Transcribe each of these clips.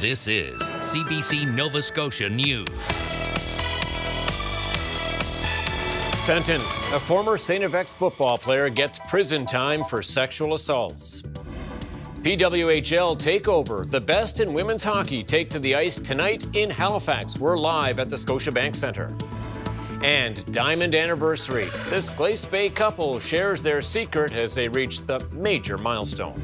This is CBC Nova Scotia News. Sentenced. A former St. FX football player gets prison time for sexual assaults. PWHL takeover. The best in women's hockey take to the ice tonight in Halifax. We're live at the Scotiabank Centre. And Diamond Anniversary. This Glace Bay couple shares their secret as they reach the major milestone.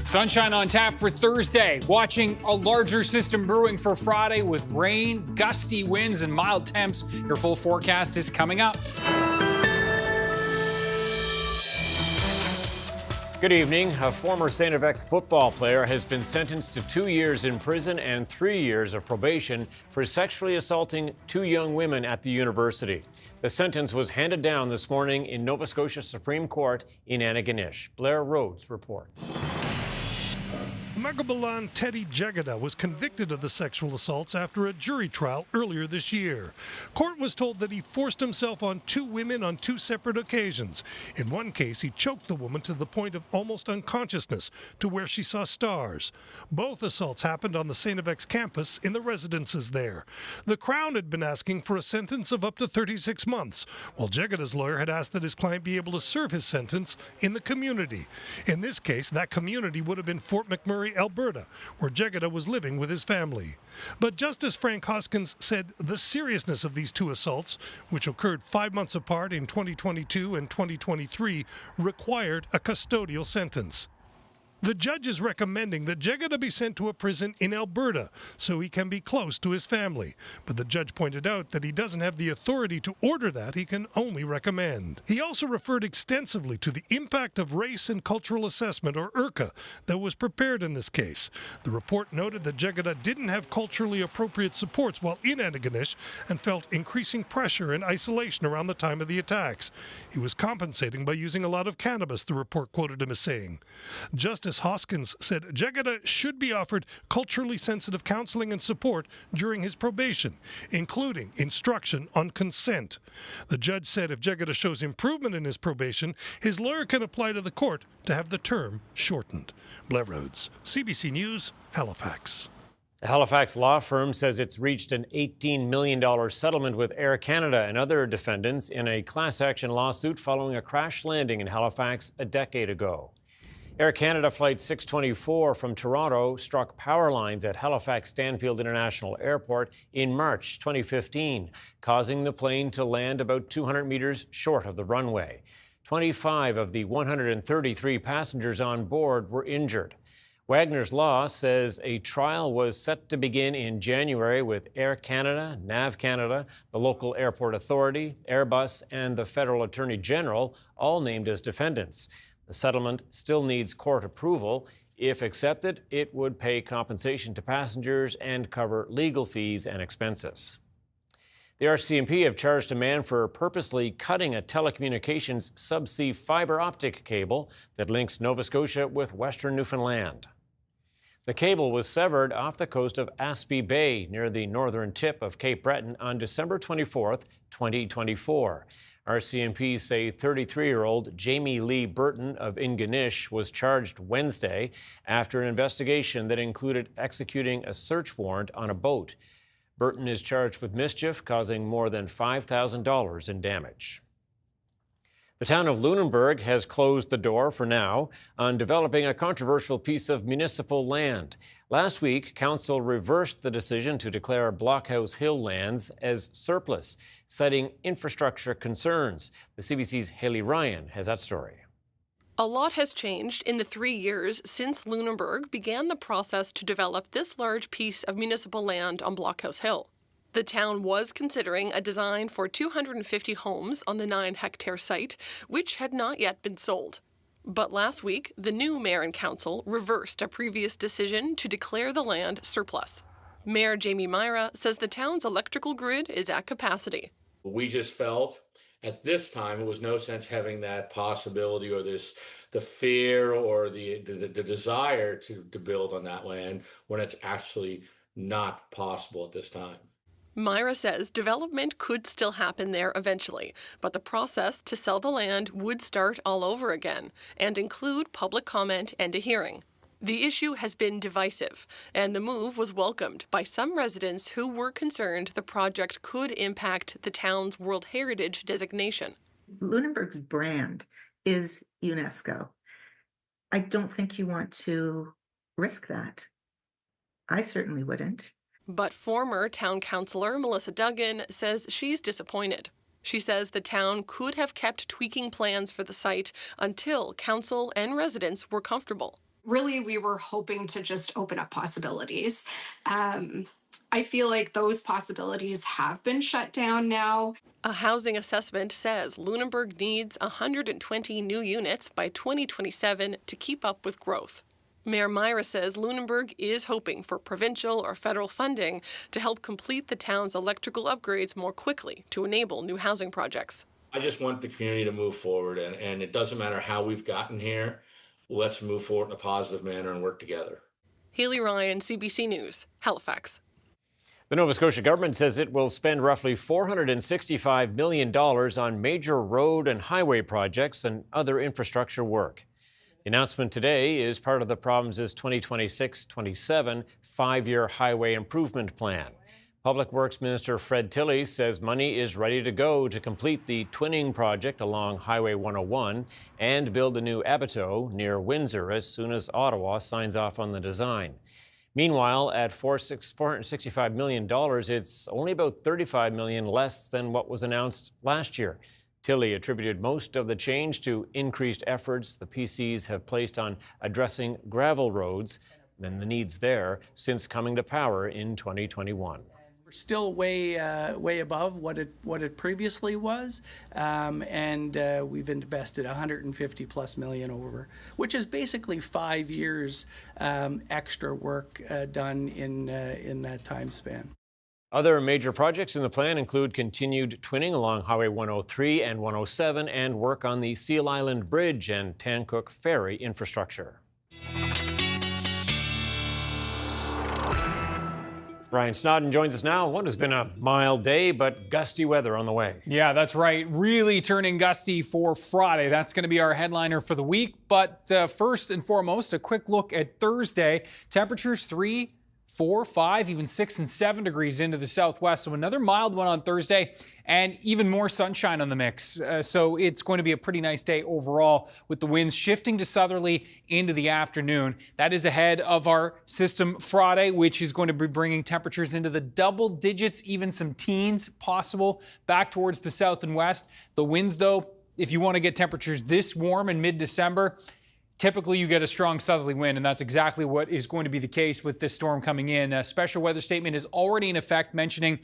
Sunshine on tap for Thursday. Watching a larger system brewing for Friday with rain, gusty winds, and mild temps. Your full forecast is coming up. Good evening. A former St. FX football player has been sentenced to 2 years in prison and 3 years of probation for sexually assaulting 2 young women at the university. The sentence was handed down this morning in Nova Scotia Supreme Court in Antigonish. Blair Rhodes reports. Magabalan Teddy Jegada was convicted of the sexual assaults after a jury trial earlier this year. Court was told that he forced himself on 2 women on 2 separate occasions. In one case, he choked the woman to the point of almost unconsciousness, to where she saw stars. Both assaults happened on the St. FX campus in the residences there. The Crown had been asking for a sentence of up to 36 months, while Jegada's lawyer had asked that his client be able to serve his sentence in the community. In this case, that community would have been Fort McMurray, Alberta, where Jegada was living with his family. But Justice Frank Hoskins said the seriousness of these 2 assaults, which occurred 5 months apart in 2022 and 2023, required a custodial sentence. The judge is recommending that Jegada be sent to a prison in Alberta so he can be close to his family. But the judge pointed out that he doesn't have the authority to order that, he can only recommend. He also referred extensively to the impact of race and cultural assessment, or IRCA, that was prepared in this case. The report noted that Jegada didn't have culturally appropriate supports while in Antigonish and felt increasing pressure and isolation around the time of the attacks. He was compensating by using a lot of cannabis, the report quoted him as saying. Justice Hoskins said Jegada should be offered culturally sensitive counseling and support during his probation, including instruction on consent. The judge said if Jegada shows improvement in his probation, his lawyer can apply to the court to have the term shortened. Blair Rhodes, CBC News, Halifax. The Halifax law firm says it's reached an $18 million settlement with Air Canada and other defendants in a class action lawsuit following a crash landing in Halifax a decade ago. Air Canada Flight 624 from Toronto struck power lines at Halifax Stanfield International Airport in March 2015, causing the plane to land about 200 meters short of the runway. 25 of the 133 passengers on board were injured. Wagner's Law says a trial was set to begin in January with Air Canada, NAV Canada, the local airport authority, Airbus, and the Federal Attorney General, all named as defendants. The settlement still needs court approval. If accepted, it would pay compensation to passengers and cover legal fees and expenses. The RCMP have charged a man for purposely cutting a telecommunications subsea fiber optic cable that links Nova Scotia with western Newfoundland. The cable was severed off the coast of Aspy Bay near the northern tip of Cape Breton on December 24, 2024. RCMP say 33-year-old Jamie Lee Burton of Ingonish was charged Wednesday after an investigation that included executing a search warrant on a boat. Burton is charged with mischief, causing more than $5,000 in damage. The town of Lunenburg has closed the door for now on developing a controversial piece of municipal land. Last week, council reversed the decision to declare Blockhouse Hill lands as surplus, citing infrastructure concerns. The CBC's Haley Ryan has that story. A lot has changed in the 3 years since Lunenburg began the process to develop this large piece of municipal land on Blockhouse Hill. The town was considering a design for 250 homes on the 9-hectare site, which had not yet been sold. But last week, the new mayor and council reversed a previous decision to declare the land surplus. Mayor Jamie Myra says the town's electrical grid is at capacity. We just felt at this time it was no sense having that possibility or the fear or the desire to build on that land when it's actually not possible at this time. Myra says development could still happen there eventually, but the process to sell the land would start all over again and include public comment and a hearing. The issue has been divisive, and the move was welcomed by some residents who were concerned the project could impact the town's World Heritage designation. Lunenburg's brand is UNESCO. I don't think you want to risk that. I certainly wouldn't. But former town councillor Melissa Duggan says she's disappointed. She says the town could have kept tweaking plans for the site until council and residents were comfortable. Really, we were hoping to just open up possibilities. I feel like those possibilities have been shut down now. A housing assessment says Lunenburg needs 120 new units by 2027 to keep up with growth. Mayor Myra says Lunenburg is hoping for provincial or federal funding to help complete the town's electrical upgrades more quickly to enable new housing projects. I just want the community to move forward, and it doesn't matter how we've gotten here. Let's move forward in a positive manner and work together. Haley Ryan, CBC News, Halifax. The Nova Scotia government says it will spend roughly $465 million on major road and highway projects and other infrastructure work. The announcement today is part of the province's 2026-27 five-year highway improvement plan. Public Works Minister Fred Tilley says money is ready to go to complete the twinning project along Highway 101 and build a new abattoir near Windsor as soon as Ottawa signs off on the design. Meanwhile, at $465 million, it's only about $35 million less than what was announced last year. Tilley attributed most of the change to increased efforts the PCs have placed on addressing gravel roads and the needs there since coming to power in 2021. We're still way above what it previously was, and we've invested $150+ million over, which is basically 5 years extra work done in that time span. Other major projects in the plan include continued twinning along Highway 103 and 107 and work on the Seal Island Bridge and Tancook Ferry infrastructure. Ryan Snoddon joins us now. What has been a mild day, but gusty weather on the way. Yeah, that's right. Really turning gusty for Friday. That's going to be our headliner for the week. But first and foremost, a quick look at Thursday. Temperatures 3, 4, 5, even 6 and 7 degrees into the southwest. So another mild one on Thursday and even more sunshine on the mix. So it's going to be a pretty nice day overall with the winds shifting to southerly into the afternoon. That is ahead of our system Friday, which is going to be bringing temperatures into the double digits, even some teens possible back towards the south and west. The winds, though, if you want to get temperatures this warm in mid-December, typically you get a strong southerly wind, and that's exactly what is going to be the case with this storm coming in. A special weather statement is already in effect mentioning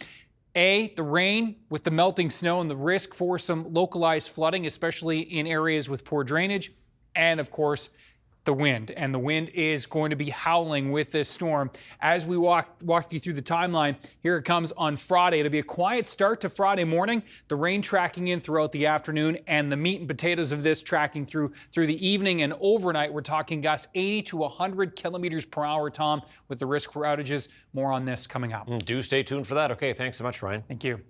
the rain with the melting snow and the risk for some localized flooding, especially in areas with poor drainage, and of course, the wind. And the wind is going to be howling with this storm. As we walk you through the timeline, here it comes on Friday. It'll be a quiet start to Friday morning, the rain tracking in throughout the afternoon, and the meat and potatoes of this tracking through the evening and overnight. We're talking gusts 80 to 100 kilometers per hour, Tom, with the risk for outages. More on this coming up. Do stay tuned for that. Okay, thanks so much, Ryan. Thank you.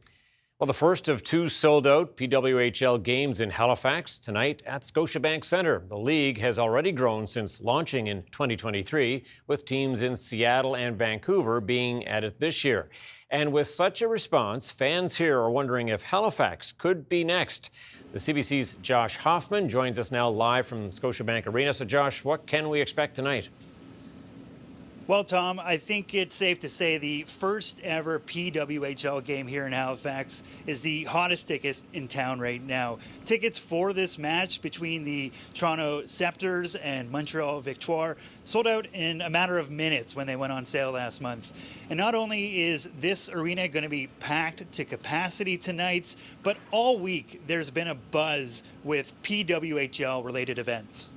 Well, the first of two sold-out PWHL games in Halifax tonight at Scotiabank Centre. The league has already grown since launching in 2023, with teams in Seattle and Vancouver being at it this year. And with such a response, fans here are wondering if Halifax could be next. The CBC's Josh Hoffman joins us now live from Scotiabank Arena. So, Josh, what can we expect tonight? Well, Tom, I think it's safe to say the first ever PWHL game here in Halifax is the hottest ticket in town right now. Tickets for this match between the Toronto Scepters and Montreal Victoire sold out in a matter of minutes when they went on sale last month. And not only is this arena going to be packed to capacity tonight, but all week there's been a buzz with PWHL-related events.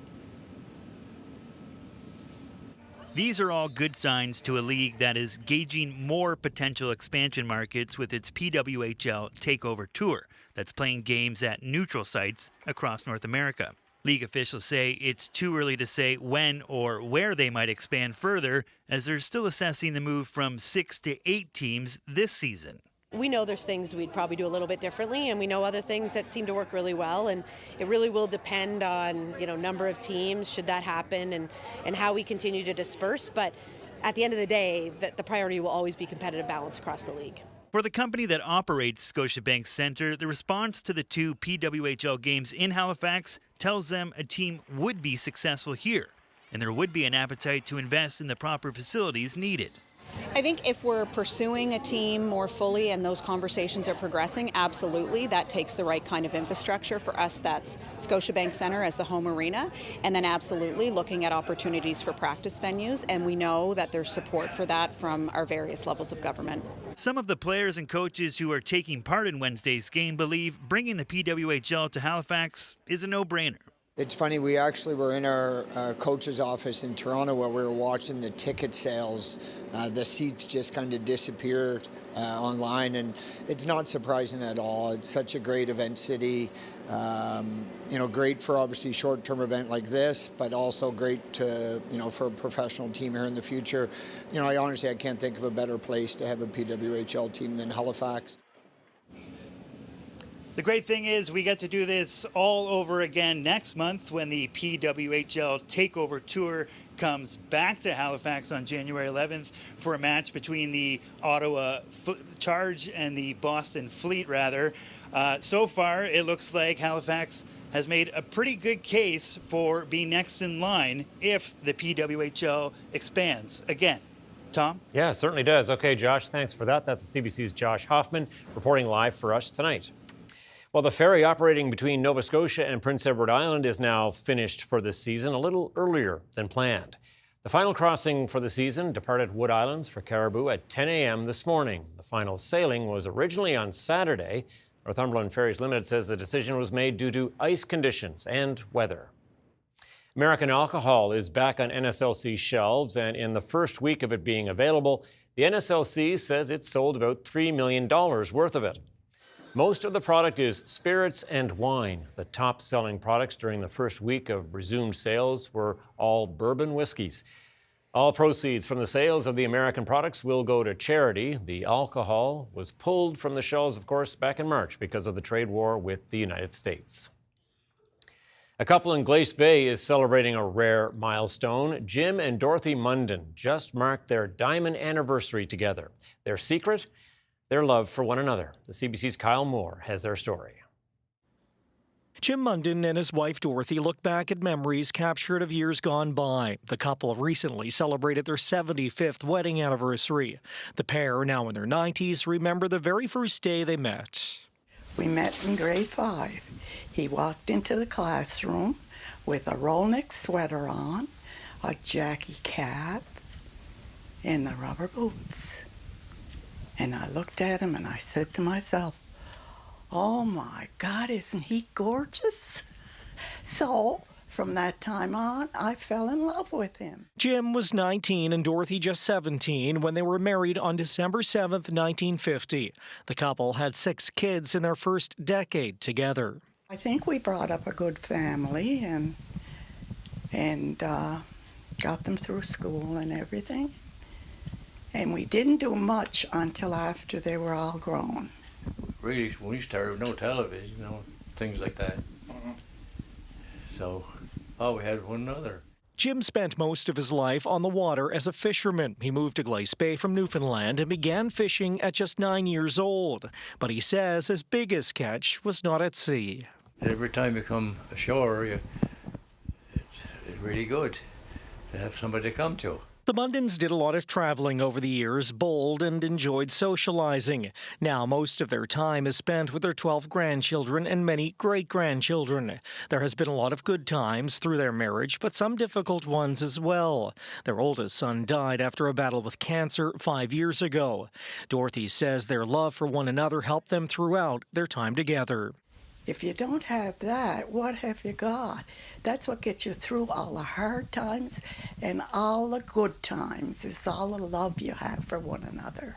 These are all good signs to a league that is gauging more potential expansion markets with its PWHL Takeover Tour that's playing games at neutral sites across North America. League officials say it's too early to say when or where they might expand further, as they're still assessing the move from 6 to 8 teams this season. We know there's things we'd probably do a little bit differently, and we know other things that seem to work really well, and it really will depend on, number of teams, should that happen, and how we continue to disperse. But at the end of the day, the priority will always be competitive balance across the league. For the company that operates Scotiabank Centre, the response to the 2 PWHL games in Halifax tells them a team would be successful here, and there would be an appetite to invest in the proper facilities needed. I think if we're pursuing a team more fully and those conversations are progressing, absolutely, that takes the right kind of infrastructure. For us, that's Scotiabank Centre as the home arena, and then absolutely looking at opportunities for practice venues, and we know that there's support for that from our various levels of government. Some of the players and coaches who are taking part in Wednesday's game believe bringing the PWHL to Halifax is a no-brainer. It's funny, we actually were in our coach's office in Toronto where we were watching the ticket sales. The seats just kind of disappeared online, and it's not surprising at all. It's such a great event city, great for obviously short-term event like this, but also great to, for a professional team here in the future. I can't think of a better place to have a PWHL team than Halifax. The great thing is we get to do this all over again next month when the PWHL Takeover Tour comes back to Halifax on January 11th for a match between the Ottawa Charge and the Boston Fleet, So far, it looks like Halifax has made a pretty good case for being next in line if the PWHL expands again. Tom? Yeah, it certainly does. Okay, Josh, thanks for that. That's the CBC's Josh Hoffman reporting live for us tonight. Well, the ferry operating between Nova Scotia and Prince Edward Island is now finished for this season, a little earlier than planned. The final crossing for the season departed Wood Islands for Caribou at 10 a.m. this morning. The final sailing was originally on Saturday. Northumberland Ferries Limited says the decision was made due to ice conditions and weather. American alcohol is back on NSLC shelves, and in the first week of it being available, the NSLC says it sold about $3 million worth of it. Most of the product is spirits and wine. The top-selling products during the first week of resumed sales were all bourbon whiskeys. All proceeds from the sales of the American products will go to charity. The alcohol was pulled from the shelves, of course, back in March because of the trade war with the United States. A couple in Glace Bay is celebrating a rare milestone. Jim and Dorothy Munden just marked their diamond anniversary together. Their secret? Their love for one another. The CBC's Kyle Moore has their story. Jim Munden and his wife Dorothy look back at memories captured of years gone by. The couple recently celebrated their 75th wedding anniversary. The pair, now in their 90s, remember the very first day they met. We met in grade 5. He walked into the classroom with a roll-neck sweater on, a Jackie cap, and the rubber boots. And I looked at him and I said to myself, oh my God, isn't he gorgeous? So from that time on, I fell in love with him. Jim was 19 and Dorothy just 17 when they were married on December 7th, 1950. The couple had 6 kids in their first decade together. I think we brought up a good family and got them through school and everything. And we didn't do much until after they were all grown. Really, when we started, no television, things like that. So, all we had was one another. Jim spent most of his life on the water as a fisherman. He moved to Glace Bay from Newfoundland and began fishing at just 9 years old. But he says his biggest catch was not at sea. Every time you come ashore, it's really good to have somebody to come to. The Mundens did a lot of traveling over the years, bowled and enjoyed socializing. Now most of their time is spent with their 12 grandchildren and many great-grandchildren. There has been a lot of good times through their marriage, but some difficult ones as well. Their oldest son died after a battle with cancer 5 years ago. Dorothy says their love for one another helped them throughout their time together. If you don't have that, what have you got? That's what gets you through all the hard times and all the good times, is all the love you have for one another.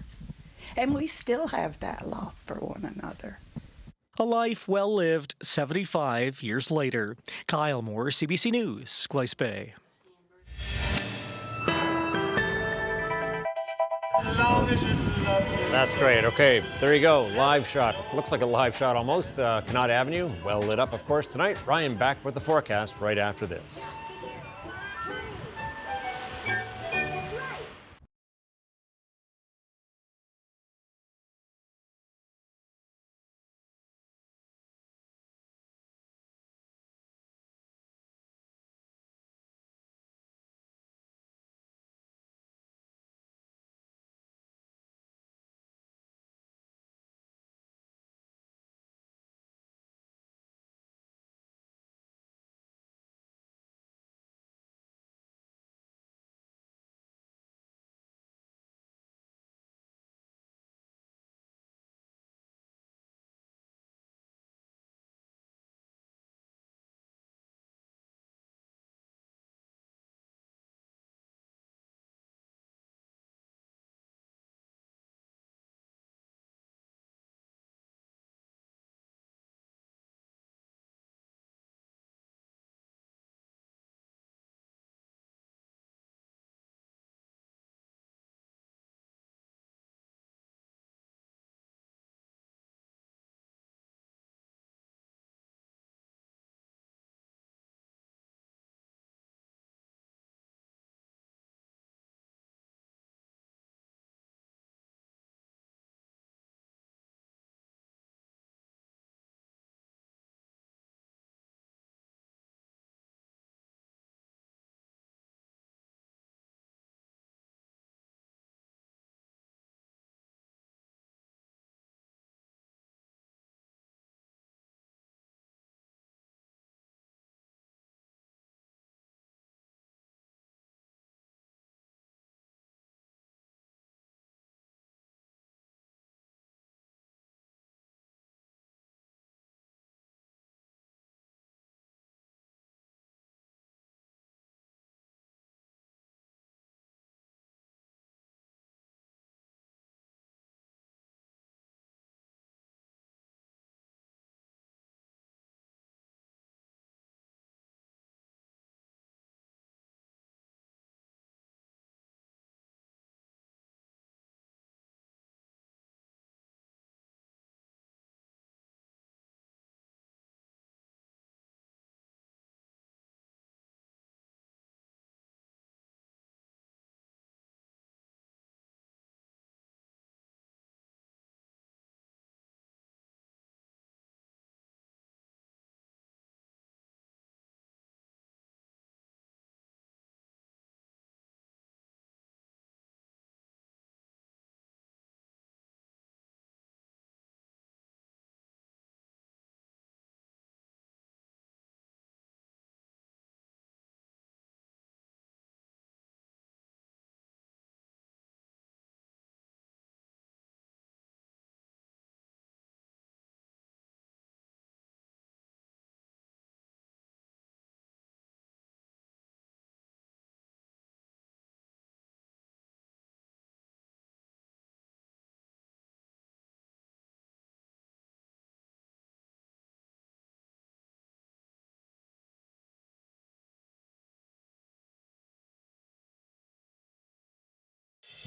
And we still have that love for one another. A life well lived 75 years later. Kyle Moore, CBC News, Glace Bay. That's great. Okay, there you go. Live shot. Looks like a live shot almost. Canot Avenue, well lit up, of course, tonight. Ryan back with the forecast right after this.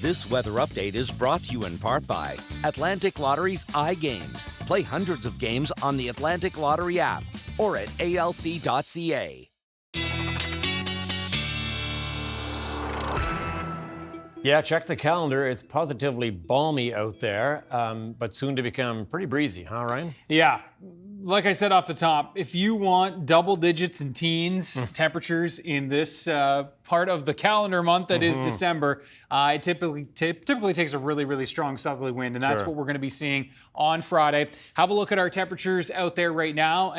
This weather update is brought to you in part by Atlantic Lottery's iGames. Play hundreds of games on the Atlantic Lottery app or at alc.ca. Yeah, check the calendar. It's positively balmy out there, but soon to become pretty breezy, huh, Ryan? Yeah. Like I said off the top, if you want double digits and teens temperatures in this part of the calendar month that is December, it typically takes a really, really strong southerly wind, and that's what we're going to be seeing on Friday. Have a look at our temperatures out there right now,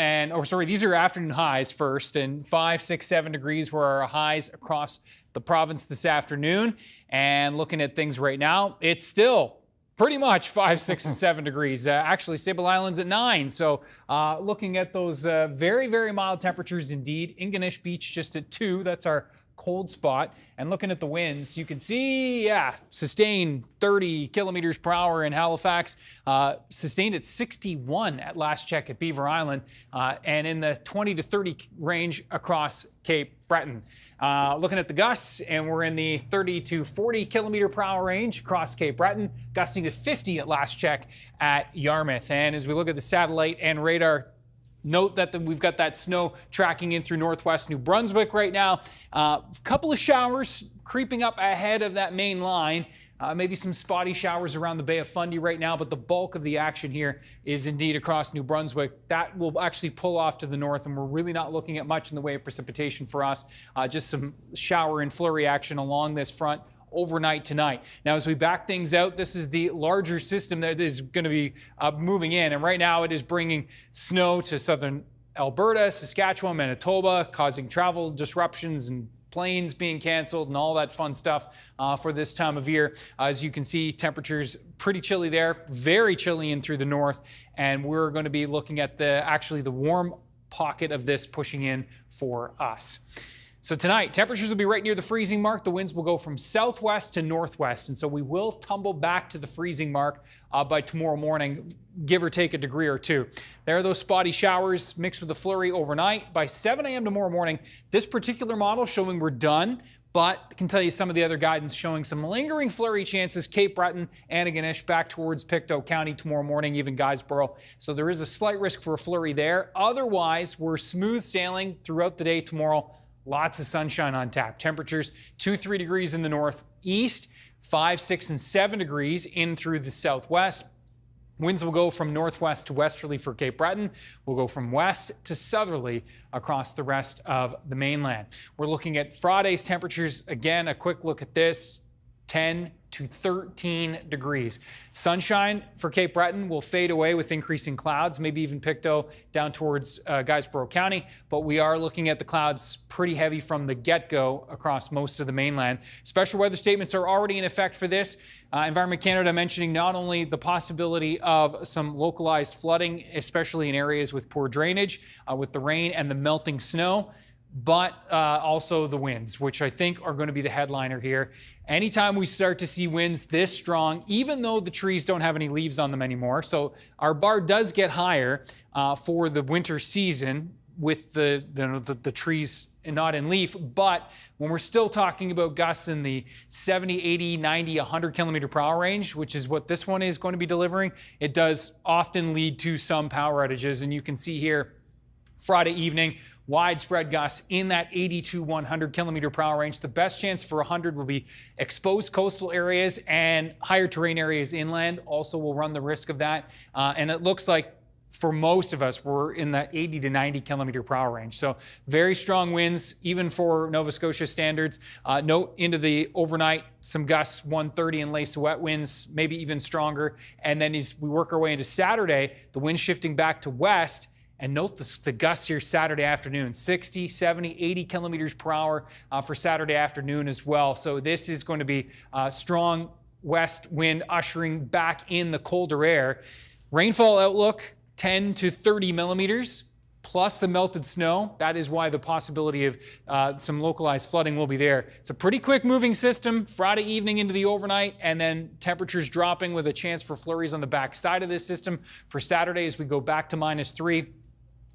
these are afternoon highs first, and 5, 6, 7 degrees were our highs across the province this afternoon. And looking at things right now, it's still pretty much 5, 6, and 7 degrees. Actually, Sable Island's at 9. So looking at those very, very mild temperatures indeed. Ingonish Beach just at 2. That's our cold spot. And looking at the winds, you can see, sustained 30 kilometers per hour in Halifax, sustained at 61 at last check at Beaver Island, and in the 20 to 30 range across Cape Breton. Looking at the gusts, and we're in the 30 to 40 kilometer per hour range across Cape Breton, gusting to 50 at last check at Yarmouth. And as we look at the satellite and radar, note that we've got that snow tracking in through northwest New Brunswick right now. A couple of showers creeping up ahead of that main line. Maybe some spotty showers around the Bay of Fundy right now, but the bulk of the action here is indeed across New Brunswick. That will actually pull off to the north, and we're really not looking at much in the way of precipitation for us. Just some shower and flurry action along this front overnight tonight. Now, as we back things out, this is the larger system that is going to be moving in, and right now it is bringing snow to southern Alberta, Saskatchewan, Manitoba, causing travel disruptions and planes being canceled and all that fun stuff for this time of year. As you can see, temperatures pretty chilly there, very chilly in through the north, and we're going to be looking at the warm pocket of this pushing in for us. So tonight, temperatures will be right near the freezing mark. The winds will go from southwest to northwest, and so we will tumble back to the freezing mark by tomorrow morning, give or take a degree or two. There are those spotty showers mixed with a flurry overnight. By 7 a.m. tomorrow morning, this particular model showing we're done, but I can tell you some of the other guidance showing some lingering flurry chances, Cape Breton, Antigonish, back towards Pictou County tomorrow morning, even Guysborough. So there is a slight risk for a flurry there. Otherwise, we're smooth sailing throughout the day tomorrow. Lots of sunshine on tap. Temperatures 2-3 degrees in the northeast, 5, 6, and 7 degrees in through the southwest. Winds will go from northwest to westerly for Cape Breton. We'll go from west to southerly across the rest of the mainland. We're looking at Friday's temperatures. Again, a quick look at this, 10 to 13 degrees. Sunshine for Cape Breton will fade away with increasing clouds, maybe even Pictou down towards Guysborough County, but we are looking at the clouds pretty heavy from the get-go across most of the mainland. Special weather statements are already in effect for this. Environment Canada mentioning not only the possibility of some localized flooding, especially in areas with poor drainage, with the rain and the melting snow, but also the winds, which I think are going to be the headliner here. Anytime we start to see winds this strong, even though the trees don't have any leaves on them anymore, so our bar does get higher for the winter season with the trees not in leaf, but when we're still talking about gusts in the 70, 80, 90, 100 kilometer per hour range, which is what this one is going to be delivering, it does often lead to some power outages. And you can see here, Friday evening, widespread gusts in that 80 to 100 kilometer per hour range. The best chance for 100 will be exposed coastal areas, and higher terrain areas inland also will run the risk of that. And it looks like for most of us, we're in that 80 to 90 kilometer per hour range. So very strong winds, even for Nova Scotia standards. Note into the overnight, some gusts 130 and lace wet winds, maybe even stronger. And then as we work our way into Saturday, the wind shifting back to west. And note the gusts here Saturday afternoon, 60, 70, 80 kilometers per hour for Saturday afternoon as well. So this is going to be strong west wind ushering back in the colder air. Rainfall outlook, 10 to 30 millimeters, plus the melted snow. That is why the possibility of some localized flooding will be there. It's a pretty quick moving system, Friday evening into the overnight, and then temperatures dropping with a chance for flurries on the back side of this system for Saturday as we go back to -3.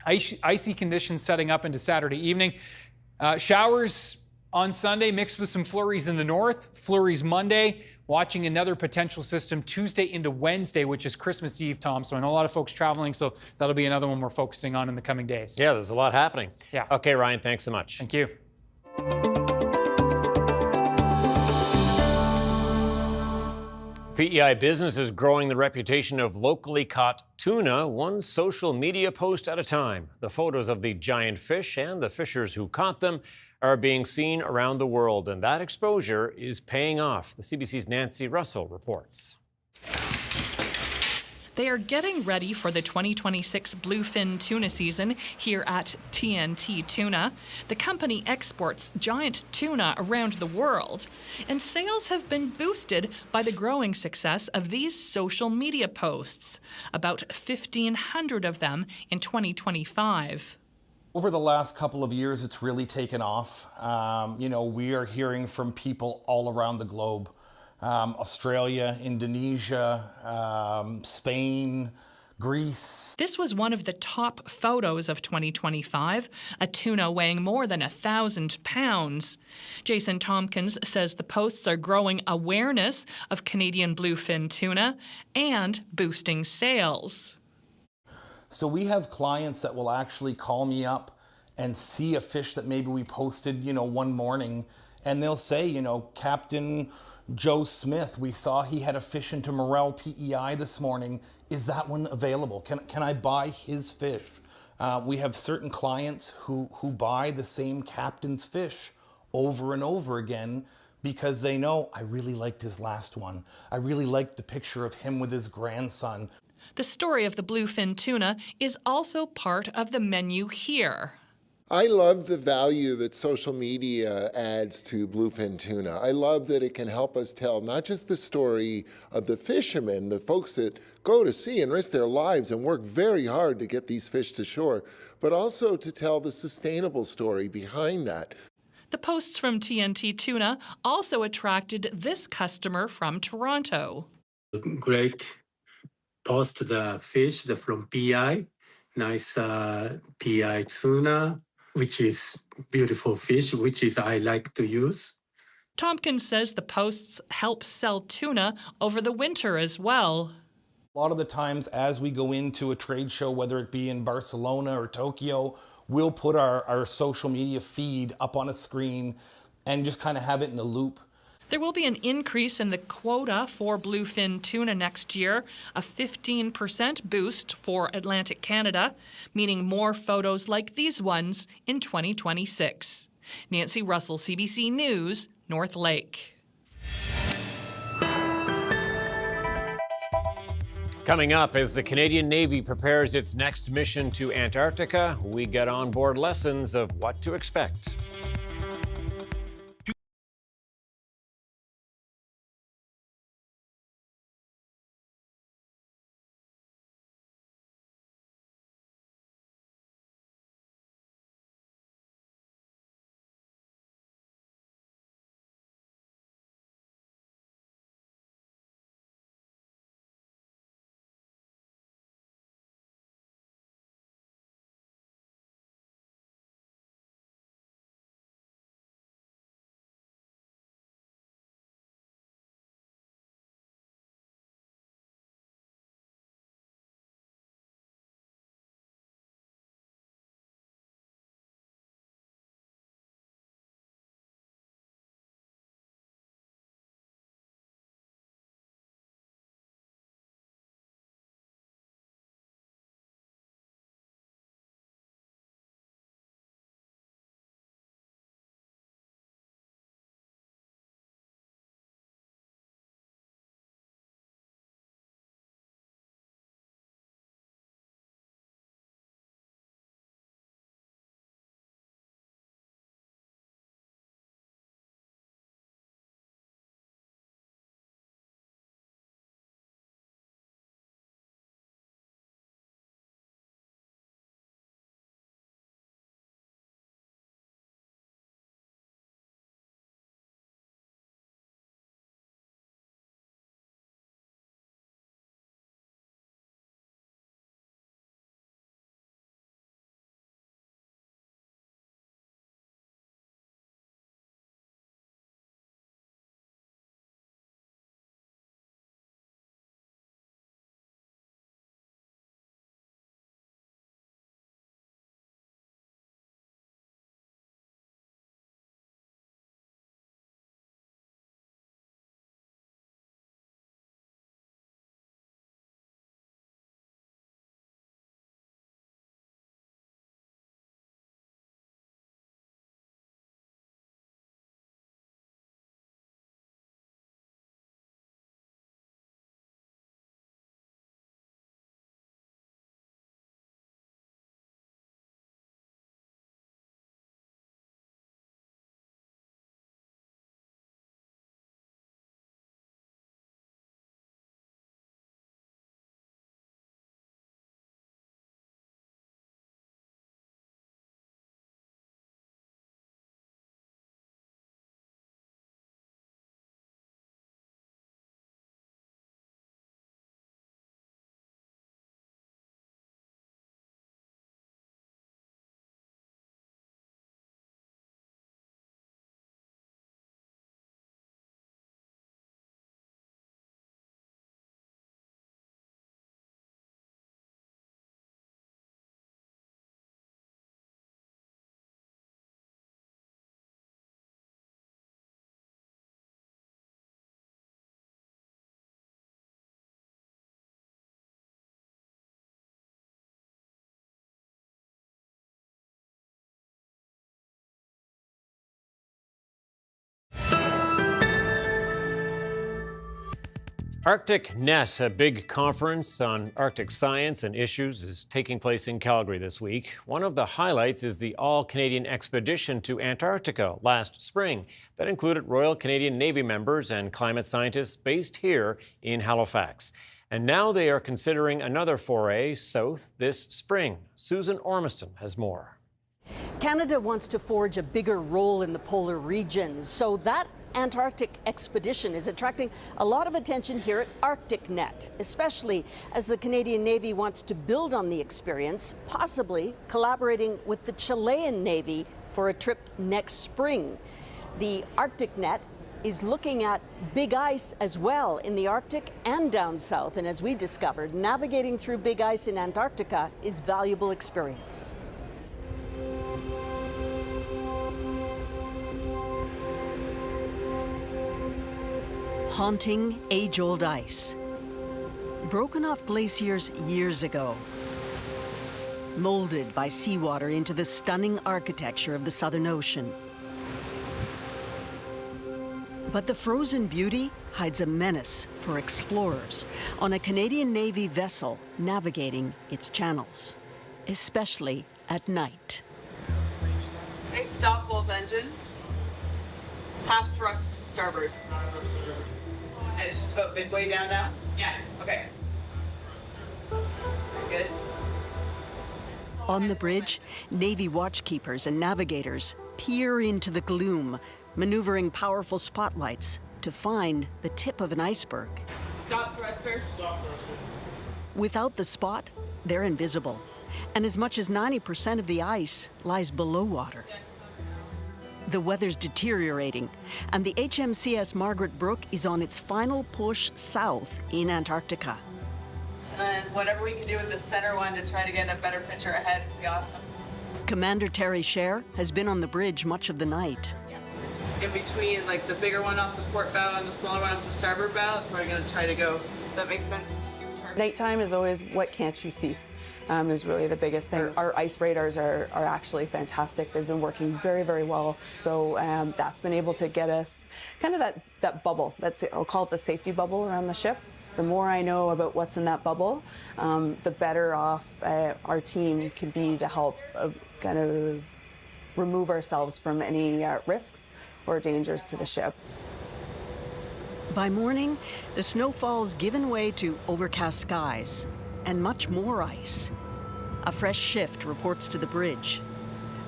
Icy conditions setting up into Saturday evening. Showers on Sunday mixed with some flurries in the north. Flurries Monday. Watching another potential system Tuesday into Wednesday, which is Christmas Eve, Tom. So I know a lot of folks traveling, so that'll be another one we're focusing on in the coming days. Yeah, there's a lot happening. Yeah. Okay, Ryan, thanks so much. Thank you. PEI Business is growing the reputation of locally caught tuna, one social media post at a time. The photos of the giant fish and the fishers who caught them are being seen around the world, and that exposure is paying off. The CBC's Nancy Russell reports. They are getting ready for the 2026 bluefin tuna season here at TNT Tuna. The company exports giant tuna around the world, and sales have been boosted by the growing success of these social media posts, about 1,500 of them in 2025. Over the last couple of years, it's really taken off. We are hearing from people all around the globe. Australia, Indonesia, Spain, Greece. This was one of the top photos of 2025, a tuna weighing more than 1,000 pounds. Jason Tompkins says the posts are growing awareness of Canadian bluefin tuna and boosting sales. So we have clients that will actually call me up and see a fish that maybe we posted, one morning, and they'll say, Captain Joe Smith, we saw he had a fish into Morel PEI this morning. Is that one available? Can I buy his fish? We have certain clients who buy the same captain's fish over and over again because they know, I really liked his last one. I really liked the picture of him with his grandson. The story of the bluefin tuna is also part of the menu here. I love the value that social media adds to bluefin tuna. I love that it can help us tell not just the story of the fishermen, the folks that go to sea and risk their lives and work very hard to get these fish to shore, but also to tell the sustainable story behind that. The posts from TNT Tuna also attracted this customer from Toronto. Great post the fish from PI, nice PI tuna, which is beautiful fish, which is I like to use. Tompkins says the posts help sell tuna over the winter as well. A lot of the times as we go into a trade show, whether it be in Barcelona or Tokyo, we'll put our social media feed up on a screen and just kind of have it in a loop. There will be an increase in the quota for bluefin tuna next year, a 15% boost for Atlantic Canada, meaning more photos like these ones in 2026. Nancy Russell, CBC News, North Lake. Coming up, as the Canadian Navy prepares its next mission to Antarctica, we get on board lessons of what to expect. Arctic Net, a big conference on Arctic science and issues, is taking place in Calgary this week. One of the highlights is the all-Canadian expedition to Antarctica last spring. That included Royal Canadian Navy members and climate scientists based here in Halifax. And now they are considering another foray south this spring. Susan Ormiston has more. Canada wants to forge a bigger role in the polar regions, so that Antarctic expedition is attracting a lot of attention here at Arctic Net, especially as the Canadian Navy wants to build on the experience, possibly collaborating with the Chilean Navy for a trip next spring. The Arctic Net is looking at big ice as well in the Arctic and down south, and as we discovered, navigating through big ice in Antarctica is valuable experience. Haunting age-old ice, broken off glaciers years ago, molded by seawater into the stunning architecture of the Southern Ocean. But the frozen beauty hides a menace for explorers on a Canadian Navy vessel navigating its channels, especially at night. Okay, stop both engines. Half thrust starboard. And it's just about midway down now? Yeah. Okay. Very good. On the bridge, Navy watchkeepers and navigators peer into the gloom, maneuvering powerful spotlights to find the tip of an iceberg. Stop thruster. Stop thruster. Without the spot, they're invisible, and as much as 90% of the ice lies below water. The weather's deteriorating, and the HMCS Margaret Brooke is on its final push south in Antarctica. And then whatever we can do with the center one to try to get a better picture ahead would be awesome. Commander Terry Scher has been on the bridge much of the night. In between, like the bigger one off the port bow and the smaller one off the starboard bow, that's where we're going to try to go. That makes sense? Nighttime is always what can't you see is really the biggest thing. Our ice radars are actually fantastic. They've been working very, very well. So that's been able to get us kind of that bubble. I'll call it the safety bubble around the ship. The more I know about what's in that bubble, the better off our team can be to help kind of remove ourselves from any risks or dangers to the ship. By morning, the snowfall's given way to overcast skies and much more ice. A fresh shift reports to the bridge.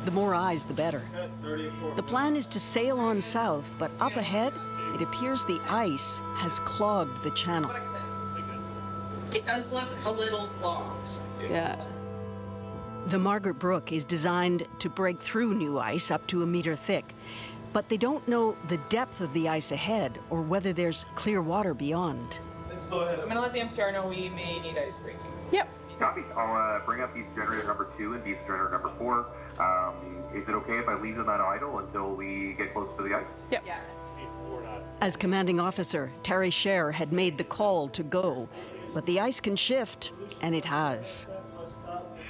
The more eyes, the better. The plan is to sail on south, but up ahead, it appears the ice has clogged the channel. It does look a little clogged. Yeah. The Margaret Brooke is designed to break through new ice up to 1 meter thick, but they don't know the depth of the ice ahead or whether there's clear water beyond. I'm going to let the MCR know we may need ice breaking. Yep. Copy. I'll bring up beast generator number 2 and beast generator number 4. Is it okay if I leave them on idle until we get close to the ice? Yep. Yeah. As commanding officer, Terry Scher had made the call to go, but the ice can shift, and it has.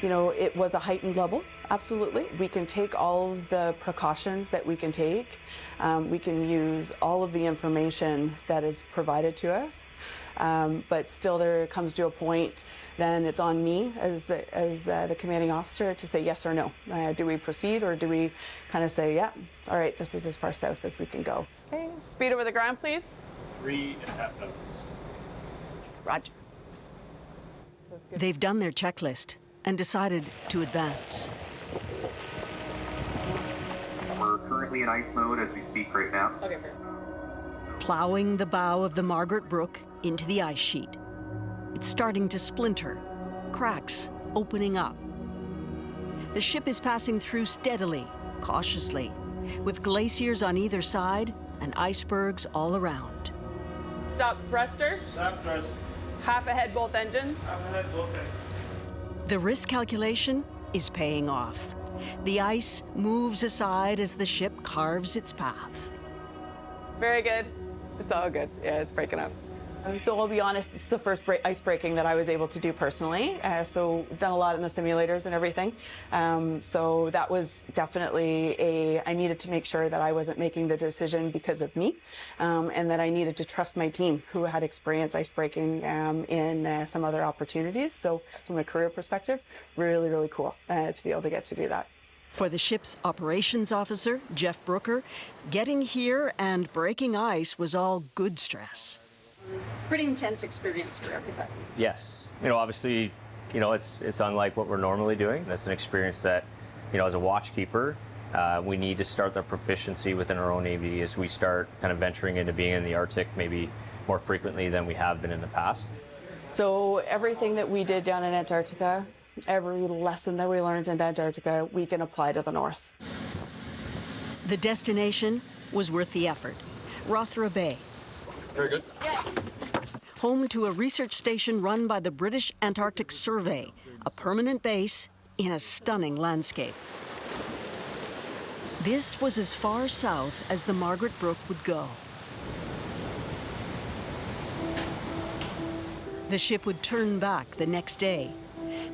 You know, it was a heightened level, absolutely. We can take all of the precautions that we can take. We can use all of the information that is provided to us. But still there comes to a point, then it's on me as the commanding officer to say yes or no. Do we proceed or do we kind of say, yeah, all right, this is as far south as we can go. Okay, speed over the ground, please. 3.5 knots. Roger. They've done their checklist and decided to advance. We're currently in ice mode as we speak right now. Okay, fair. Plowing the bow of the Margaret Brooke into the ice sheet. It's starting to splinter, cracks opening up. The ship is passing through steadily, cautiously, with glaciers on either side and icebergs all around. Stop thruster. Stop thrust. Half ahead both engines. Half ahead both engines. The risk calculation is paying off. The ice moves aside as the ship carves its path. Very good. It's all good. Yeah, it's breaking up. So I'll be honest, this is the first ice breaking that I was able to do personally. So done a lot in the simulators and everything. So that was definitely I needed to make sure that I wasn't making the decision because of me, and that I needed to trust my team who had experience ice breaking in some other opportunities. So from a career perspective, really, really cool to be able to get to do that. For the ship's operations officer, Jeff Brooker, getting here and breaking ice was all good stress. Pretty intense experience for everybody. Yes. Obviously, it's unlike what we're normally doing. That's an experience that, as a watchkeeper, we need to start the proficiency within our own Navy as we start kind of venturing into being in the Arctic maybe more frequently than we have been in the past. So everything that we did down in Antarctica, every lesson that we learned in Antarctica, we can apply to the North. The destination was worth the effort. Rothera Bay. Very good. Home to a research station run by the British Antarctic Survey, a permanent base in a stunning landscape. This was as far south as the Margaret Brook would go. The ship would turn back the next day,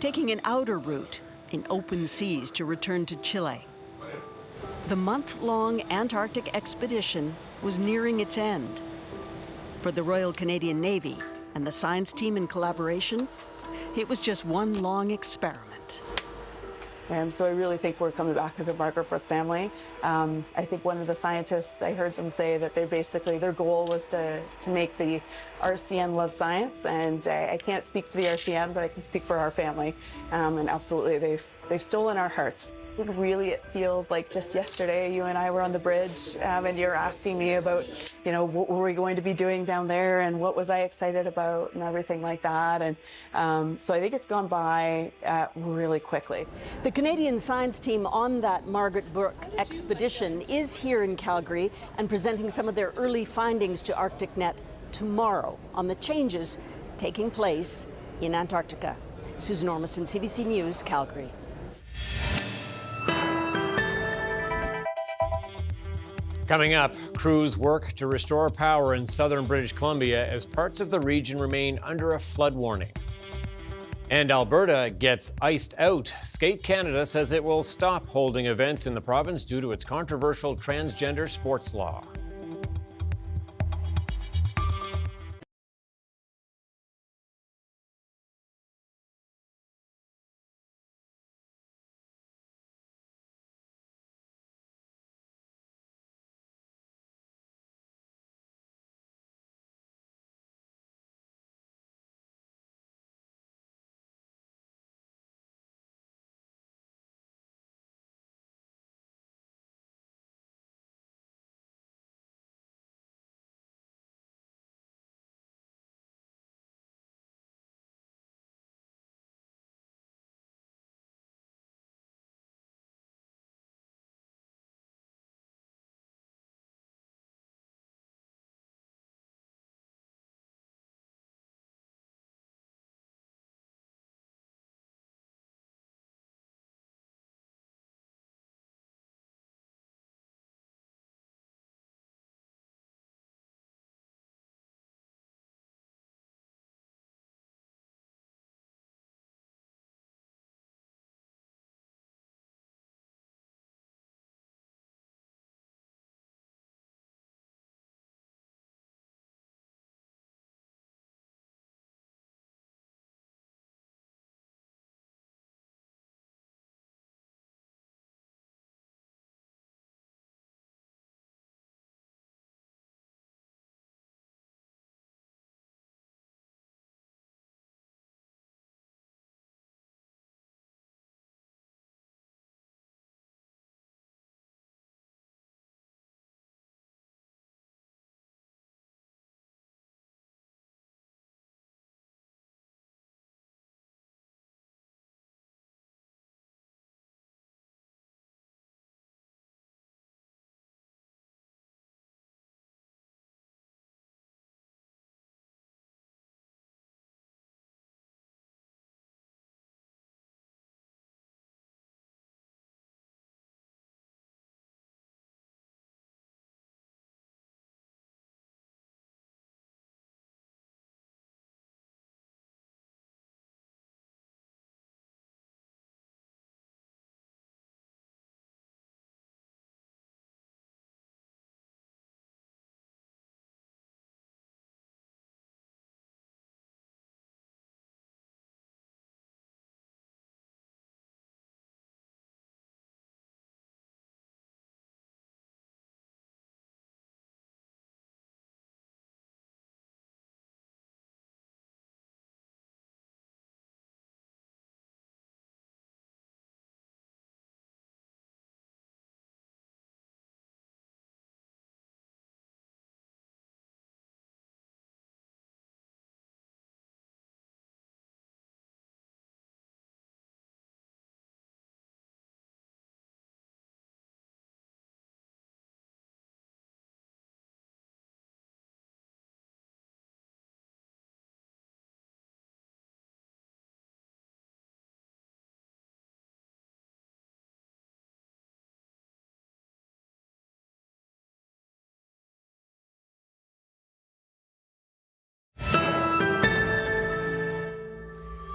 taking an outer route in open seas to return to Chile. The month-long Antarctic expedition was nearing its end. For the Royal Canadian Navy and the science team in collaboration, it was just one long experiment. So I really think we're coming back as a Margaret Brook family. I think one of the scientists, I heard them say that their goal was to make the RCN love science, and I can't speak for the RCN, but I can speak for our family. And absolutely, they've stolen our hearts. I think really it feels like just yesterday you and I were on the bridge, and you're asking me about, what were we going to be doing down there and what was I excited about and everything like that. And so I think it's gone by really quickly. The Canadian science team on that Margaret Brook expedition is here in Calgary and presenting some of their early findings to ArcticNet tomorrow on the changes taking place in Antarctica. Susan Ormston, CBC News, Calgary. Coming up, crews work to restore power in southern British Columbia as parts of the region remain under a flood warning. And Alberta gets iced out. Skate Canada says it will stop holding events in the province due to its controversial transgender sports law.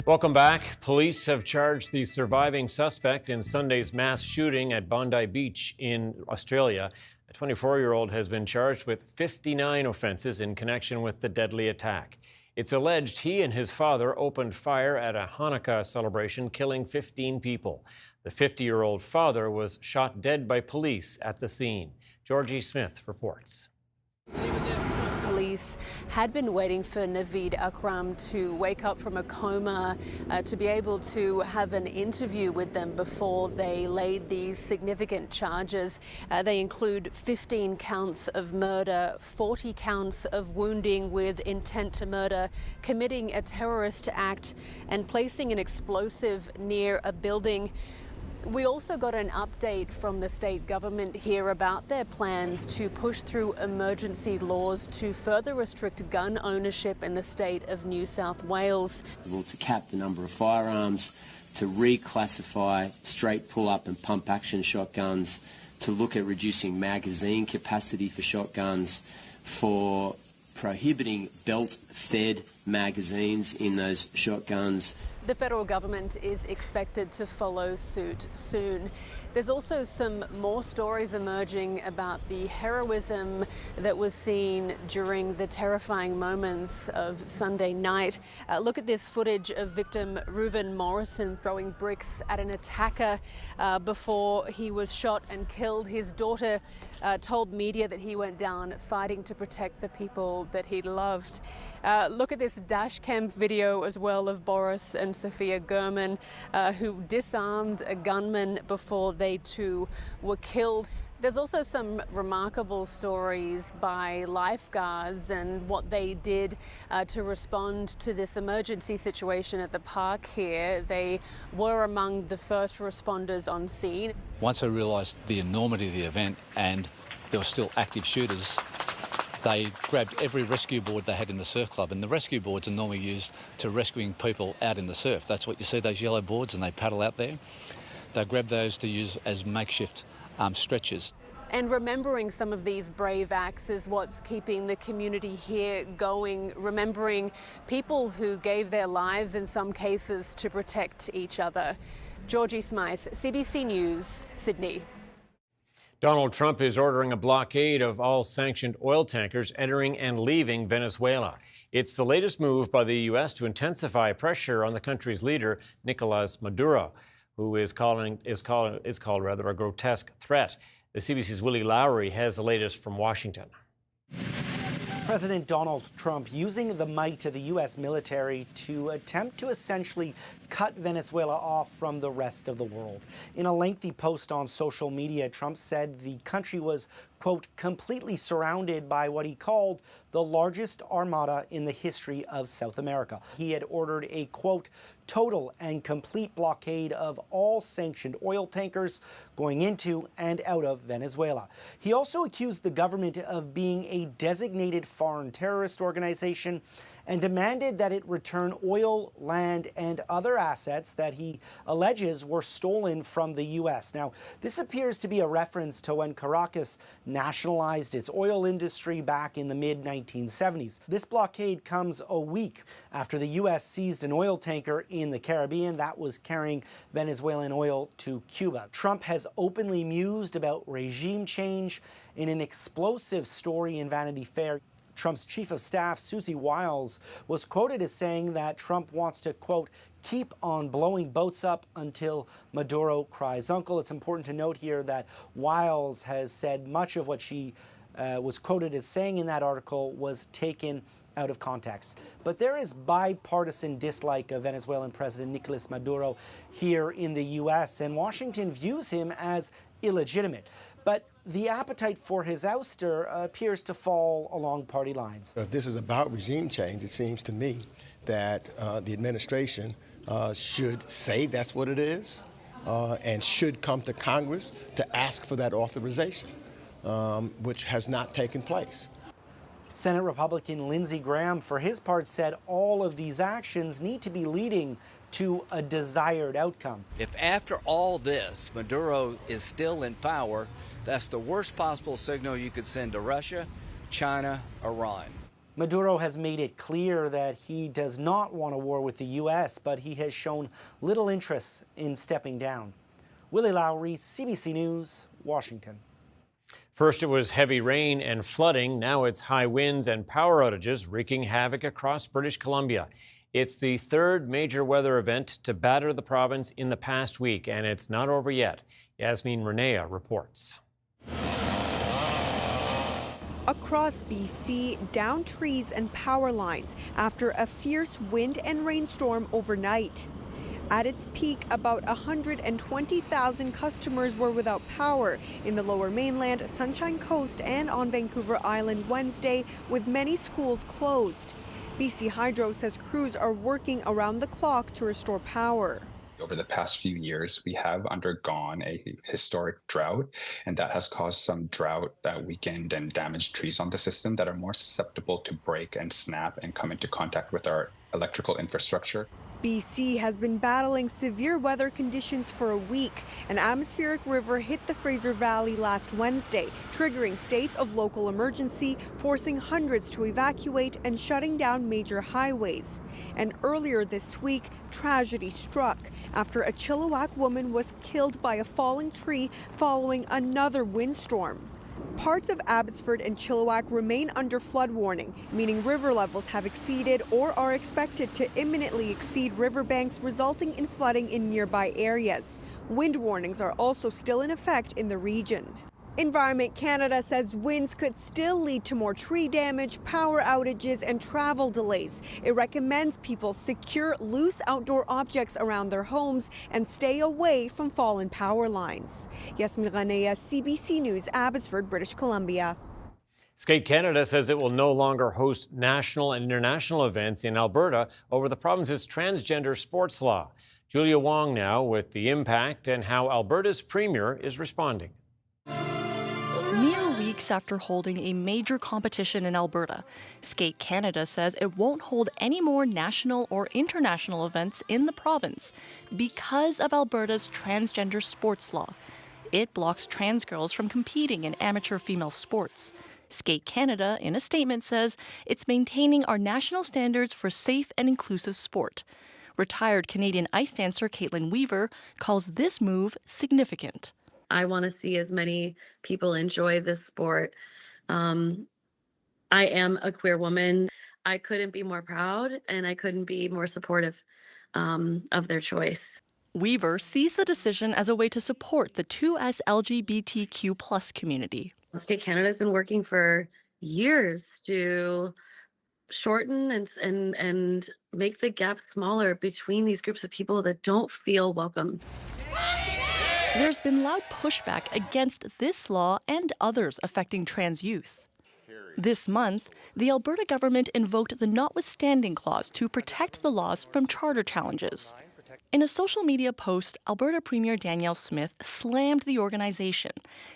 Welcome back. Police have charged the surviving suspect in Sunday's mass shooting at Bondi Beach in Australia. A 24-year-old has been charged with 59 offenses in connection with the deadly attack. It's alleged he and his father opened fire at a Hanukkah celebration, killing 15 people. The 50-year-old father was shot dead by police at the scene. Georgie Smith reports. Police had been waiting for Naveed Akram to wake up from a coma to be able to have an interview with them before they laid these significant charges. They include 15 counts of murder, 40 counts of wounding with intent to murder, committing a terrorist act, and placing an explosive near a building. We also got an update from the state government here about their plans to push through emergency laws to further restrict gun ownership in the state of New South Wales. To cap the number of firearms, to reclassify straight pull-up and pump-action shotguns, to look at reducing magazine capacity for shotguns, for prohibiting belt-fed magazines in those shotguns. The federal government is expected to follow suit soon. There's also some more stories emerging about the heroism that was seen during the terrifying moments of Sunday night. Look at this footage of victim Reuven Morrison throwing bricks at an attacker before he was shot and killed. His daughter told media that he went down fighting to protect the people that he loved. Look at this dash cam video as well of Boris and Sophia Gurman, who disarmed a gunman before they too were killed. There's also some remarkable stories by lifeguards and what they did to respond to this emergency situation at the park here. They were among the first responders on scene. Once they realised the enormity of the event and there were still active shooters, they grabbed every rescue board they had in the surf club, and the rescue boards are normally used to rescuing people out in the surf. That's what you see, those yellow boards, and they paddle out there. They grab those to use as makeshift stretchers. And remembering some of these brave acts is what's keeping the community here going, remembering people who gave their lives in some cases to protect each other. Georgie Smythe, CBC News, Sydney. Donald Trump is ordering a blockade of all sanctioned oil tankers entering and leaving Venezuela. It's the latest move by the U.S. to intensify pressure on the country's leader, Nicolas Maduro, who is called a grotesque threat. The CBC's Willie Lowry has the latest from Washington. President Donald Trump using the might of the U.S. military to attempt to essentially cut Venezuela off from the rest of the world. In a lengthy post on social media, Trump said the country was, quote, completely surrounded by what he called the largest armada in the history of South America. He had ordered a, quote, total and complete blockade of all sanctioned oil tankers going into and out of Venezuela. He also accused the government of being a designated foreign terrorist organization and demanded that it return oil, land, and other assets that he alleges were stolen from the U.S. Now, this appears to be a reference to when Caracas nationalized its oil industry back in the mid-1970s. This blockade comes a week after the U.S. seized an oil tanker in the Caribbean that was carrying Venezuelan oil to Cuba. Trump has openly mused about regime change in an explosive story in Vanity Fair. Trump's chief of staff, Susie Wiles, was quoted as saying that Trump wants to, quote, keep on blowing boats up until Maduro cries uncle. It's important to note here that Wiles has said much of what she was quoted as saying in that article was taken out of context. But there is bipartisan dislike of Venezuelan President Nicolas Maduro here in the U.S., and Washington views him as illegitimate. But the appetite for his ouster appears to fall along party lines. If this is about regime change, it seems to me that the administration should say that's what it is and should come to Congress to ask for that authorization, which has not taken place. Senate Republican Lindsey Graham, for his part, said all of these actions need to be leading to a desired outcome. If after all this, Maduro is still in power, that's the worst possible signal you could send to Russia, China, Iran. Maduro has made it clear that he does not want a war with the U.S., but he has shown little interest in stepping down. Willie Lowry, CBC News, Washington. First, it was heavy rain and flooding. Now it's high winds and power outages wreaking havoc across British Columbia. It's the third major weather event to batter the province in the past week, and it's not over yet. Yasmin Renea reports. Across BC, down trees and power lines after a fierce wind and rainstorm overnight. At its peak, about 120,000 customers were without power in the Lower Mainland, Sunshine Coast and on Vancouver Island Wednesday, with many schools closed. BC Hydro says crews are working around the clock to restore power. Over the past few years, we have undergone a historic drought, and that has caused some drought that weakened and damaged trees on the system that are more susceptible to break and snap and come into contact with our electrical infrastructure. BC has been battling severe weather conditions for a week. An atmospheric river hit the Fraser Valley last Wednesday, triggering states of local emergency, forcing hundreds to evacuate and shutting down major highways. And earlier this week, tragedy struck after a Chilliwack woman was killed by a falling tree following another windstorm. Parts of Abbotsford and Chilliwack remain under flood warning, meaning river levels have exceeded or are expected to imminently exceed riverbanks, resulting in flooding in nearby areas. Wind warnings are also still in effect in the region. Environment Canada says winds could still lead to more tree damage, power outages, and travel delays. It recommends people secure loose outdoor objects around their homes and stay away from fallen power lines. Yasmin Renea, CBC News, Abbotsford, British Columbia. Skate Canada says it will no longer host national and international events in Alberta over the province's transgender sports law. Julia Wong now with the impact and how Alberta's premier is responding. Mere weeks after holding a major competition in Alberta, Skate Canada says it won't hold any more national or international events in the province because of Alberta's transgender sports law. It blocks trans girls from competing in amateur female sports. Skate Canada, in a statement, says it's maintaining our national standards for safe and inclusive sport. Retired Canadian ice dancer Caitlin Weaver calls this move significant. I want to see as many people enjoy this sport. I am a queer woman. I couldn't be more proud and I couldn't be more supportive of their choice. Weaver sees the decision as a way to support the 2S LGBTQ+ community. Skate Canada has been working for years to shorten and make the gap smaller between these groups of people that don't feel welcome. There's been loud pushback against this law and others affecting trans youth. This month, the Alberta government invoked the notwithstanding clause to protect the laws from charter challenges. In a social media post, Alberta Premier Danielle Smith slammed the organization,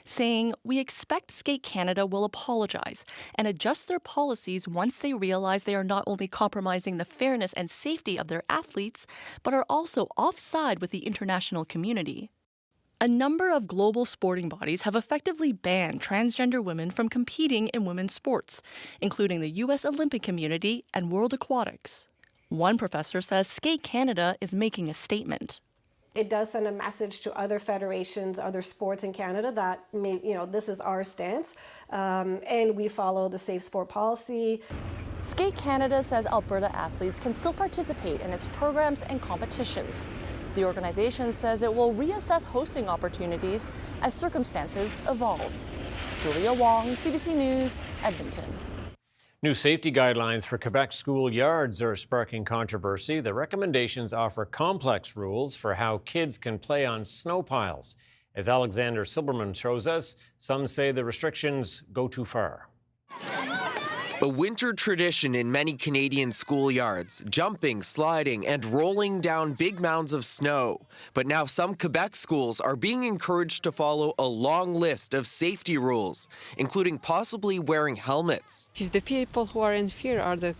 saying, "We expect Skate Canada will apologize and adjust their policies once they realize they are not only compromising the fairness and safety of their athletes, but are also offside with the international community." A number of global sporting bodies have effectively banned transgender women from competing in women's sports, including the U.S. Olympic Community and World Aquatics. One professor says Skate Canada is making a statement. It does send a message to other federations, other sports in Canada that, this is our stance, and we follow the safe sport policy. Skate Canada says Alberta athletes can still participate in its programs and competitions. The organization says it will reassess hosting opportunities as circumstances evolve. Julia Wong, CBC News, Edmonton. New safety guidelines for Quebec schoolyards are sparking controversy. The recommendations offer complex rules for how kids can play on snow piles. As Alexander Silberman shows us, some say the restrictions go too far. A winter tradition in many Canadian schoolyards, jumping, sliding, and rolling down big mounds of snow. But now some Quebec schools are being encouraged to follow a long list of safety rules, including possibly wearing helmets. The people who are in fear are the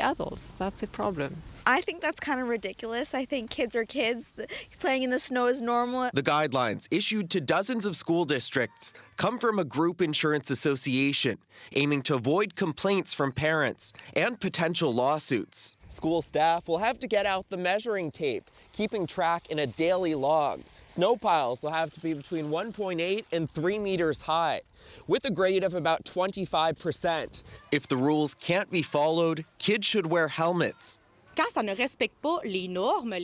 adults. That's the problem. I think that's kind of ridiculous. I think kids are kids. Playing in the snow is normal. The guidelines, issued to dozens of school districts, come from a group insurance association aiming to avoid complaints from parents and potential lawsuits. School staff will have to get out the measuring tape, keeping track in a daily log. Snow piles will have to be between 1.8 and 3 meters high, with a grade of about 25%. If the rules can't be followed, kids should wear helmets.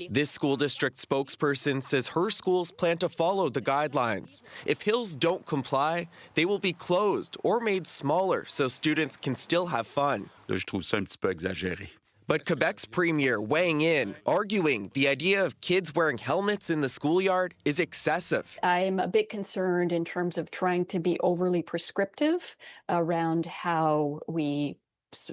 This school district spokesperson says her schools plan to follow the guidelines. If hills don't comply, they will be closed or made smaller so students can still have fun. Je trouve ça un petit peu exagéré. But Quebec's premier weighing in, arguing the idea of kids wearing helmets in the schoolyard is excessive. I'm a bit concerned in terms of trying to be overly prescriptive around how we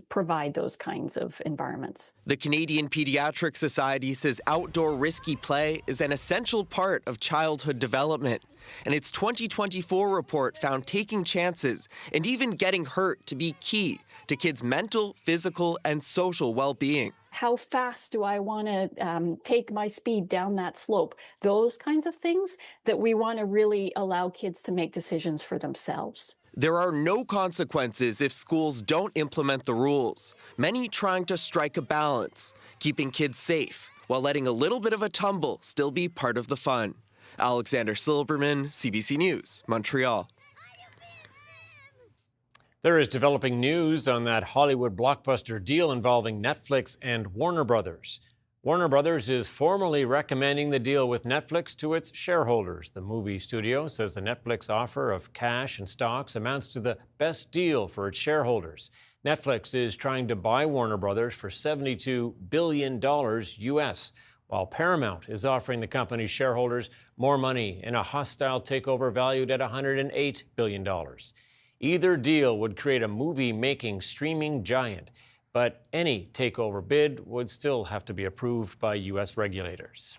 provide those kinds of environments. The Canadian Pediatric Society says outdoor risky play is an essential part of childhood development. And its 2024 report found taking chances and even getting hurt to be key to kids' mental, physical, and social well-being. How fast do I want to take my speed down that slope? Those kinds of things that we want to really allow kids to make decisions for themselves. There are no consequences if schools don't implement the rules, many trying to strike a balance, keeping kids safe while letting a little bit of a tumble still be part of the fun. Alexander Silberman, CBC News, Montreal. There is developing news on that Hollywood blockbuster deal involving Netflix and Warner Brothers. Warner Brothers is formally recommending the deal with Netflix to its shareholders. The movie studio says the Netflix offer of cash and stocks amounts to the best deal for its shareholders. Netflix is trying to buy Warner Brothers for $72 billion US, while Paramount is offering the company's shareholders more money in a hostile takeover valued at $108 billion. Either deal would create a movie-making streaming giant, but any takeover bid would still have to be approved by U.S. regulators.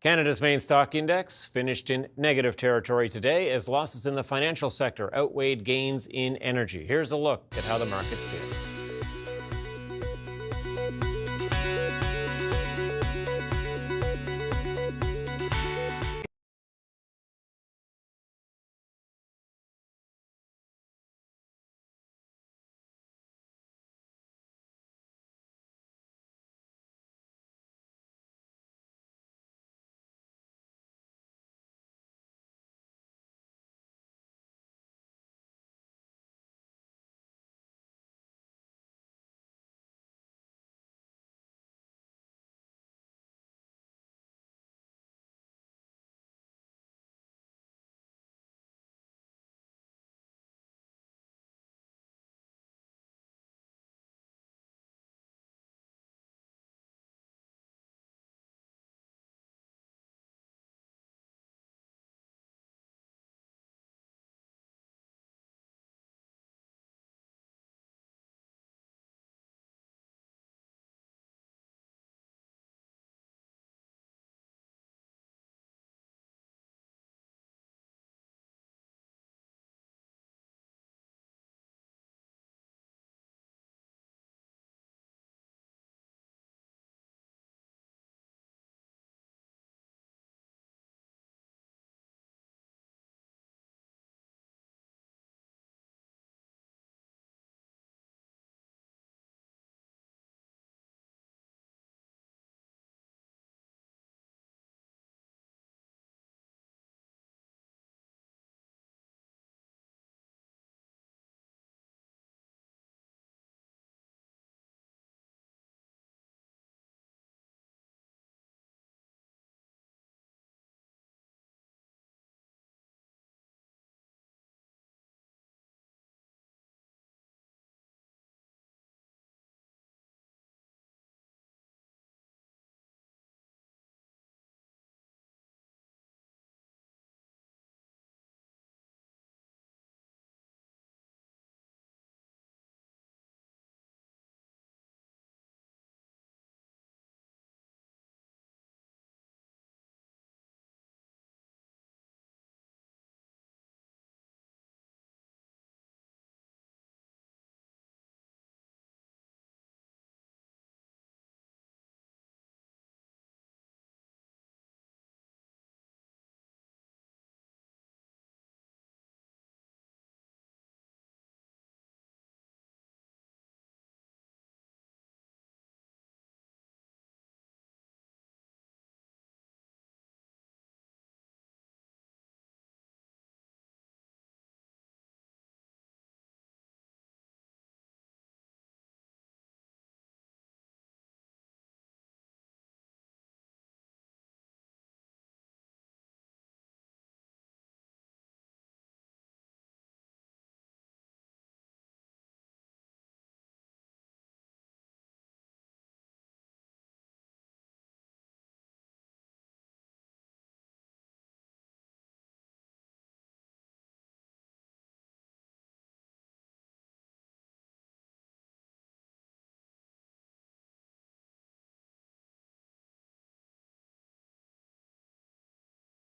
Canada's main stock index finished in negative territory today as losses in the financial sector outweighed gains in energy. Here's a look at how the markets did.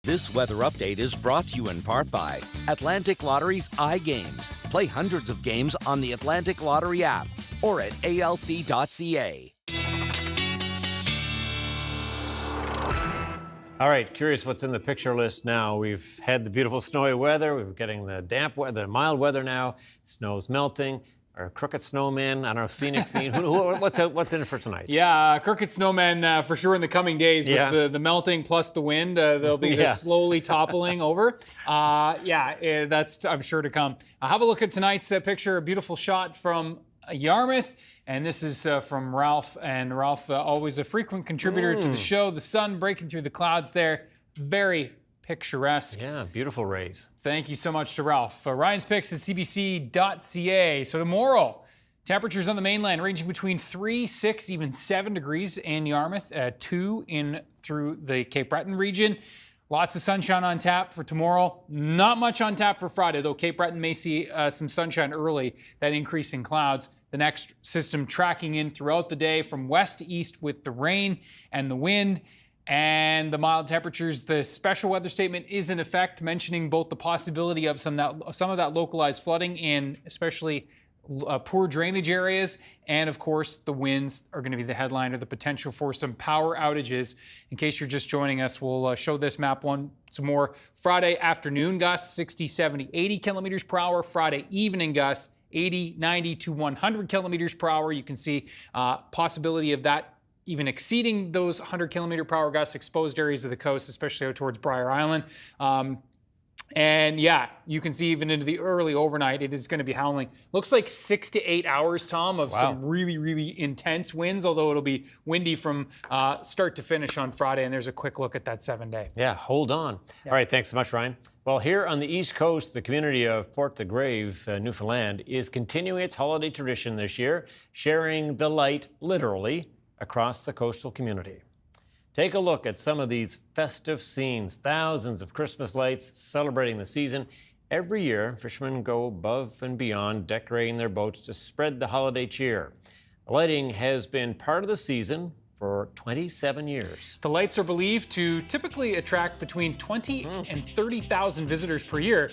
This weather update is brought to you in part by Atlantic Lottery's iGames. Play hundreds of games on the Atlantic Lottery app or at alc.ca. All right, curious what's in the picture list now. We've had the beautiful snowy weather. We're getting the damp weather, the mild weather now. Snow's melting. Our crooked snowman, I don't know, scenic scene. What's in it for tonight? Yeah, crooked snowmen for sure in the coming days with the melting plus the wind. There'll be this slowly toppling over. That's, I'm sure, to come. Have a look at tonight's picture, a beautiful shot from Yarmouth. And this is from Ralph. And Ralph, always a frequent contributor to the show. The sun breaking through the clouds there. Very picturesque. Yeah, beautiful rays. Thank you so much to Ralph. Ryan's picks at cbc.ca. So tomorrow, temperatures on the mainland ranging between 3, 6, even 7 degrees in Yarmouth, 2 in through the Cape Breton region. Lots of sunshine on tap for tomorrow. Not much on tap for Friday, though Cape Breton may see some sunshine early, that increase in clouds. The next system tracking in throughout the day from west to east with the rain and the wind and the mild temperatures. The special weather statement is in effect, mentioning both the possibility of some of that localized flooding in especially poor drainage areas, and of course the winds are going to be the headliner, the potential for some power outages. In case you're just joining us, we'll show this map once more. Friday afternoon gusts 60, 70, 80 kilometers per hour. Friday evening gusts 80, 90 to 100 kilometers per hour. You can see possibility of that even exceeding those 100 kilometer per hour gusts, exposed areas of the coast, especially out towards Briar Island. And yeah, you can see even into the early overnight, it is going to be howling. Looks like 6 to 8 hours, Tom, of some really, really intense winds, although it'll be windy from start to finish on Friday. And there's a quick look at that 7-day. Yeah, hold on. Yeah. All right, thanks so much, Ryan. Well, here on the East Coast, the community of Port de Grave, Newfoundland, is continuing its holiday tradition this year, sharing the light, literally, across the coastal community. Take a look at some of these festive scenes. Thousands of Christmas lights celebrating the season. Every year, fishermen go above and beyond, decorating their boats to spread the holiday cheer. The lighting has been part of the season for 27 years. The lights are believed to typically attract between 20 and 30,000 visitors per year,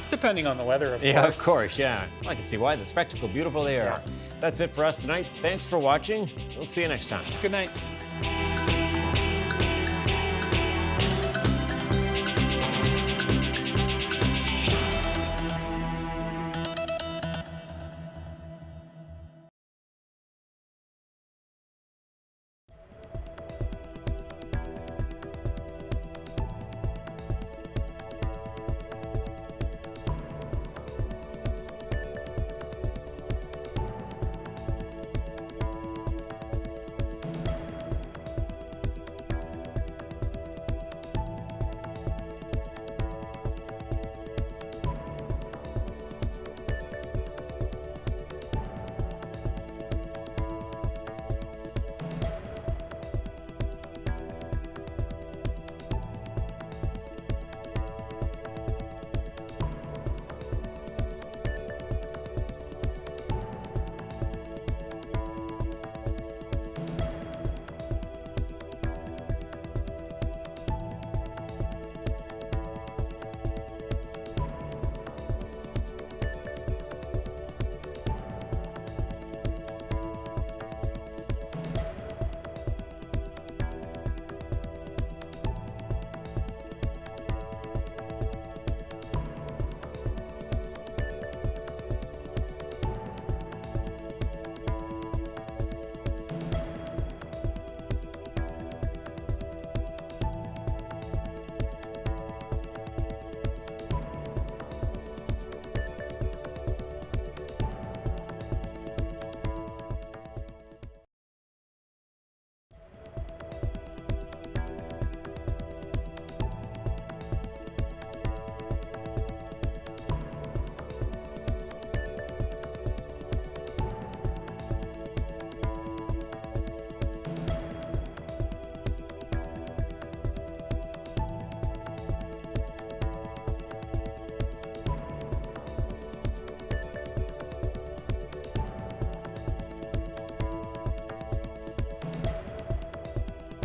depending on the weather, of course. Yeah, of course, yeah. I can see why. The spectacle, beautiful they are. That's it for us tonight. Thanks for watching. We'll see you next time. Good night.